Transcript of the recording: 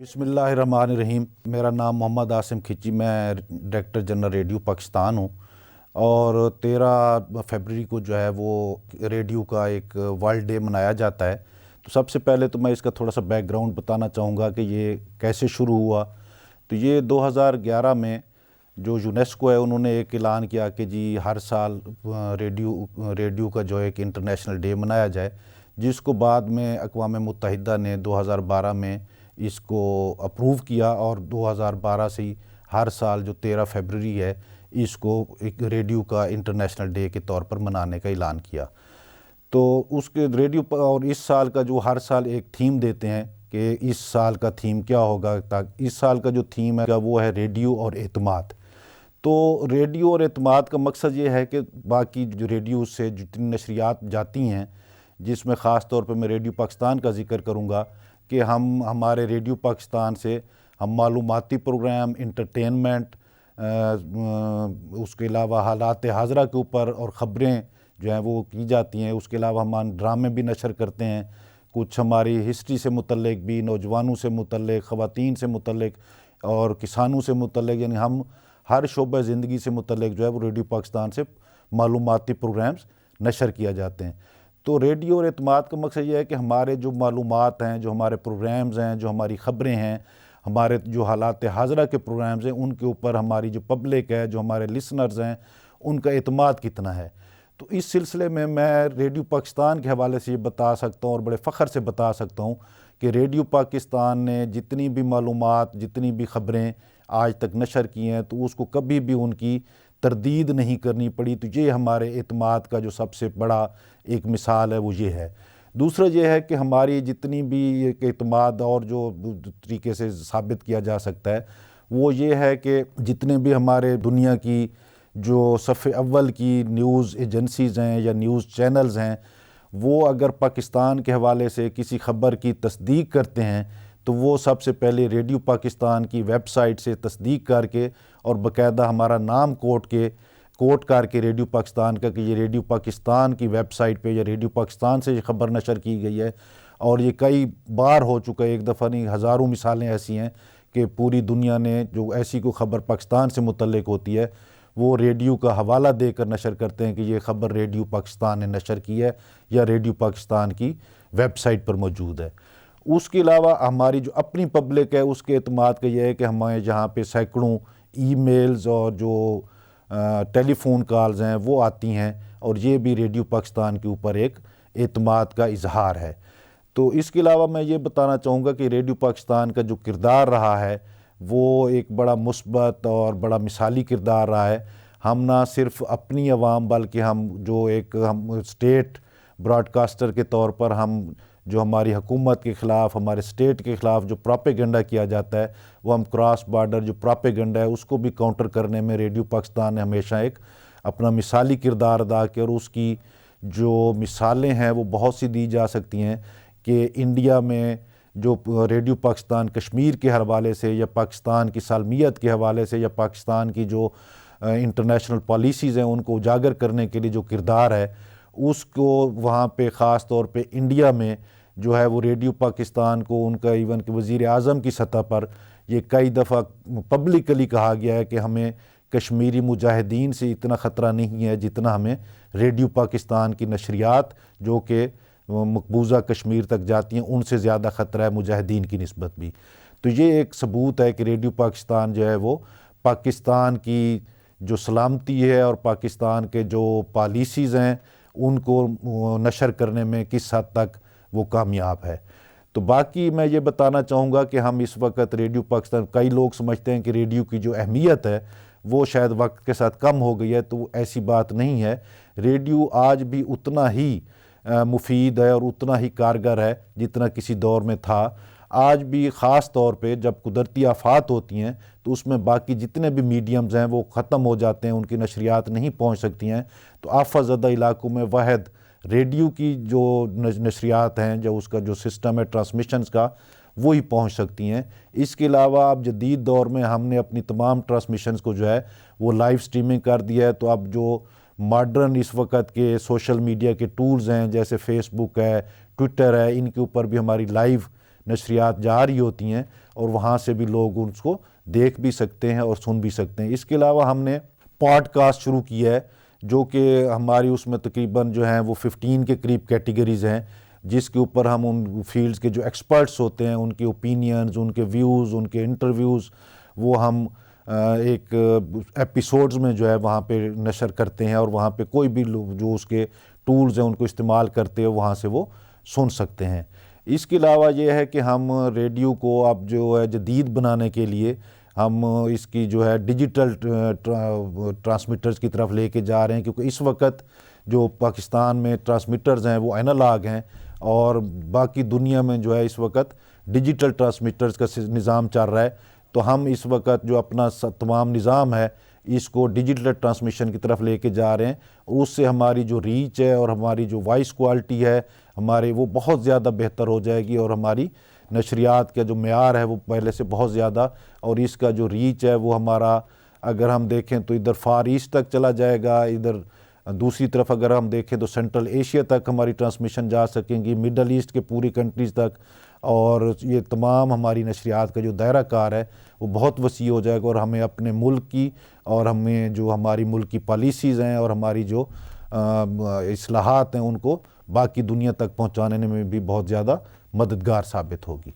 بسم اللہ الرحمن الرحیم۔ میرا نام محمد عاصم کھچی، میں ڈائریکٹر جنرل ریڈیو پاکستان ہوں، اور 13 فروری کو جو ہے وہ ریڈیو کا ایک ورلڈ ڈے منایا جاتا ہے۔ تو سب سے پہلے تو میں اس کا تھوڑا سا بیک گراؤنڈ بتانا چاہوں گا کہ یہ کیسے شروع ہوا۔ تو یہ 2011 میں جو یونیسکو ہے انہوں نے ایک اعلان کیا کہ جی ہر سال ریڈیو کا جو ایک انٹرنیشنل ڈے منایا جائے، جس کو بعد میں اقوام متحدہ نے 2012 میں اس کو اپروو کیا، اور 2012 سے ہی ہر سال جو 13 فروری ہے اس کو ایک ریڈیو کا انٹرنیشنل ڈے کے طور پر منانے کا اعلان کیا۔ تو اس کے ریڈیو پر اور اس سال کا جو ہر سال ایک تھیم دیتے ہیں کہ اس سال کا تھیم کیا ہوگا، اس سال کا جو تھیم ہے وہ ہے ریڈیو اور اعتماد۔ تو ریڈیو اور اعتماد کا مقصد یہ ہے کہ باقی جو ریڈیو سے جتنی نشریات جاتی ہیں، جس میں خاص طور پہ میں ریڈیو پاکستان کا ذکر کروں گا کہ ہمارے ریڈیو پاکستان سے ہم معلوماتی پروگرام، انٹرٹینمنٹ، اس کے علاوہ حالات حاضرہ کے اوپر اور خبریں جو ہیں وہ کی جاتی ہیں۔ اس کے علاوہ ہم ڈرامے بھی نشر کرتے ہیں، کچھ ہماری ہسٹری سے متعلق بھی، نوجوانوں سے متعلق، خواتین سے متعلق اور کسانوں سے متعلق، یعنی ہم ہر شعبہ زندگی سے متعلق جو ہے وہ ریڈیو پاکستان سے معلوماتی پروگرامز نشر کیا جاتے ہیں۔ تو ریڈیو اور اعتماد کا مقصد یہ ہے کہ ہمارے جو معلومات ہیں، جو ہمارے پروگرامز ہیں، جو ہماری خبریں ہیں، ہمارے جو حالات حاضرہ کے پروگرامز ہیں، ان کے اوپر ہماری جو پبلک ہے، جو ہمارے لسنرز ہیں، ان کا اعتماد کتنا ہے۔ تو اس سلسلے میں ریڈیو پاکستان کے حوالے سے یہ بتا سکتا ہوں اور بڑے فخر سے بتا سکتا ہوں کہ ریڈیو پاکستان نے جتنی بھی معلومات، جتنی بھی خبریں آج تک نشر کی ہیں، تو اس کو کبھی بھی ان کی تردید نہیں کرنی پڑی۔ تو یہ ہمارے اعتماد کا جو سب سے بڑا ایک مثال ہے وہ یہ ہے۔ دوسرا یہ ہے کہ ہماری جتنی بھی ایک اعتماد اور جو طریقے سے ثابت کیا جا سکتا ہے وہ یہ ہے کہ جتنے بھی ہمارے دنیا کی جو صف اول کی نیوز ایجنسیز ہیں یا نیوز چینلز ہیں، وہ اگر پاکستان کے حوالے سے کسی خبر کی تصدیق کرتے ہیں تو وہ سب سے پہلے ریڈیو پاکستان کی ویب سائٹ سے تصدیق کر کے اور باقاعدہ ہمارا نام کوٹ کر کے ریڈیو پاکستان کا کہ یہ ریڈیو پاکستان کی ویب سائٹ پہ یا ریڈیو پاکستان سے یہ خبر نشر کی گئی ہے۔ اور یہ کئی بار ہو چکا ہے، ایک دفعہ نہیں، ہزاروں مثالیں ایسی ہیں کہ پوری دنیا نے جو ایسی کوئی خبر پاکستان سے متعلق ہوتی ہے وہ ریڈیو کا حوالہ دے کر نشر کرتے ہیں کہ یہ خبر ریڈیو پاکستان نے نشر کی ہے یا ریڈیو پاکستان کی ویب سائٹ پر موجود ہے۔ اس کے علاوہ ہماری جو اپنی پبلک ہے اس کے اعتماد کا یہ ہے کہ ہمیں جہاں پہ سینکڑوں ای میلز اور جو ٹیلی فون کالز ہیں وہ آتی ہیں، اور یہ بھی ریڈیو پاکستان کے اوپر ایک اعتماد کا اظہار ہے۔ تو اس کے علاوہ میں یہ بتانا چاہوں گا کہ ریڈیو پاکستان کا جو کردار رہا ہے وہ ایک بڑا مثبت اور بڑا مثالی کردار رہا ہے۔ ہم نہ صرف اپنی عوام بلکہ ہم اسٹیٹ براڈ کاسٹر کے طور پر ہم جو ہماری حکومت کے خلاف، ہمارے اسٹیٹ کے خلاف جو پراپیگنڈا کیا جاتا ہے، وہ ہم کراس بارڈر جو پراپیگنڈا ہے اس کو بھی کاؤنٹر کرنے میں ریڈیو پاکستان نے ہمیشہ ایک اپنا مثالی کردار ادا کیا، اور اس کی جو مثالیں ہیں وہ بہت سی دی جا سکتی ہیں کہ انڈیا میں جو ریڈیو پاکستان کشمیر کے حوالے سے یا پاکستان کی سالمیت کے حوالے سے یا پاکستان کی جو انٹرنیشنل پالیسیز ہیں ان کو اجاگر کرنے کے لیے جو کردار ہے، اس کو وہاں پہ خاص طور پہ انڈیا میں جو ہے وہ ریڈیو پاکستان کو ان کا ایون کہ وزیر اعظم کی سطح پر یہ کئی دفعہ پبلکلی کہا گیا ہے کہ ہمیں کشمیری مجاہدین سے اتنا خطرہ نہیں ہے جتنا ہمیں ریڈیو پاکستان کی نشریات جو کہ مقبوضہ کشمیر تک جاتی ہیں ان سے زیادہ خطرہ ہے مجاہدین کی نسبت بھی۔ تو یہ ایک ثبوت ہے کہ ریڈیو پاکستان جو ہے وہ پاکستان کی جو سلامتی ہے اور پاکستان کے جو پالیسیز ہیں ان کو نشر کرنے میں کس حد تک وہ کامیاب ہے۔ تو باقی میں یہ بتانا چاہوں گا کہ ہم اس وقت ریڈیو پاکستان، کئی لوگ سمجھتے ہیں کہ ریڈیو کی جو اہمیت ہے وہ شاید وقت کے ساتھ کم ہو گئی ہے، تو ایسی بات نہیں ہے۔ ریڈیو آج بھی اتنا ہی مفید ہے اور اتنا ہی کارگر ہے جتنا کسی دور میں تھا۔ آج بھی خاص طور پہ جب قدرتی آفات ہوتی ہیں تو اس میں باقی جتنے بھی میڈیمز ہیں وہ ختم ہو جاتے ہیں، ان کی نشریات نہیں پہنچ سکتی ہیں، تو آفت زدہ علاقوں میں واحد ریڈیو کی جو نشریات ہیں، جو اس کا جو سسٹم ہے ٹرانسمیشنز کا، وہی پہنچ سکتی ہیں۔ اس کے علاوہ اب جدید دور میں ہم نے اپنی تمام ٹرانسمیشنز کو جو ہے وہ لائیو سٹریمنگ کر دیا ہے، تو اب جو ماڈرن اس وقت کے سوشل میڈیا کے ٹولز ہیں جیسے فیس بک ہے، ٹویٹر ہے، ان کے اوپر بھی ہماری لائیو نشریات جا رہی ہوتی ہیں اور وہاں سے بھی لوگ اس کو دیکھ بھی سکتے ہیں اور سن بھی سکتے ہیں۔ اس کے علاوہ ہم نے پوڈ کاسٹ شروع کیا ہے جو کہ ہماری اس میں تقریباً جو ہیں وہ 15 کے قریب کیٹیگریز ہیں، جس کے اوپر ہم ان فیلڈز کے جو ایکسپرٹس ہوتے ہیں ان کے اوپینینز، ان کے ویوز، ان کے انٹرویوز وہ ہم ایک ایپیسوڈز میں جو ہے وہاں پہ نشر کرتے ہیں، اور وہاں پہ کوئی بھی لوگ جو اس کے ٹولز ہیں ان کو استعمال کرتے ہیں وہاں سے وہ سن سکتے ہیں۔ اس کے علاوہ یہ ہے کہ ہم ریڈیو کو اب جو ہے جدید بنانے کے لیے ہم اس کی جو ہے ڈیجیٹل ٹرانسمیٹرز کی طرف لے کے جا رہے ہیں، کیونکہ اس وقت جو پاکستان میں ٹرانسمیٹرز ہیں وہ اینالاگ ہیں اور باقی دنیا میں جو ہے اس وقت ڈیجیٹل ٹرانسمیٹرز کا نظام چل رہا ہے۔ تو ہم اس وقت جو اپنا تمام نظام ہے اس کو ڈیجیٹل ٹرانسمیشن کی طرف لے کے جا رہے ہیں، اور اس سے ہماری جو ریچ ہے اور ہماری جو وائس کوالٹی ہے ہمارے وہ بہت زیادہ بہتر ہو جائے گی، اور ہماری نشریات کا جو معیار ہے وہ پہلے سے بہت زیادہ، اور اس کا جو ریچ ہے وہ ہمارا اگر ہم دیکھیں تو ادھر فار ایسٹ تک چلا جائے گا، ادھر دوسری طرف اگر ہم دیکھیں تو سینٹرل ایشیا تک ہماری ٹرانسمیشن جا سکیں گی، مڈل ایسٹ کے پوری کنٹریز تک، اور یہ تمام ہماری نشریات کا جو دائرہ کار ہے وہ بہت وسیع ہو جائے گا، اور ہمیں اپنے ملک کی اور ہمیں جو ہماری ملک کی پالیسیز ہیں اور ہماری جو اصلاحات ہیں ان کو باقی دنیا تک پہنچانے میں بھی بہت زیادہ مددگار ثابت ہوگی۔